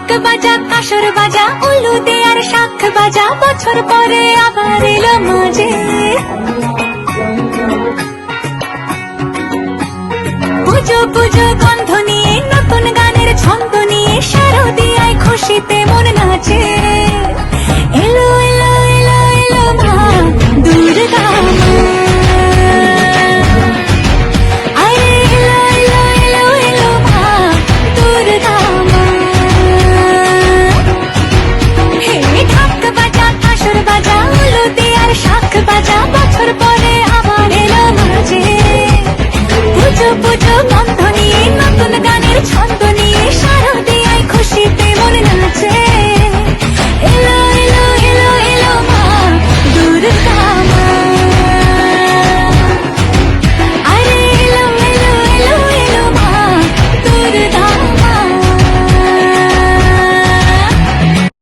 ঢাক বাজা কাসর বাজা উলু দে আর শাখ বাজা, বছর পরে আবার এলো মাঝে। পুজো পুজো গন্ধ নিয়ে নতুন গানের ছন্দ নিয়ে শারদিয়ায় খুশিতে মন নাচে।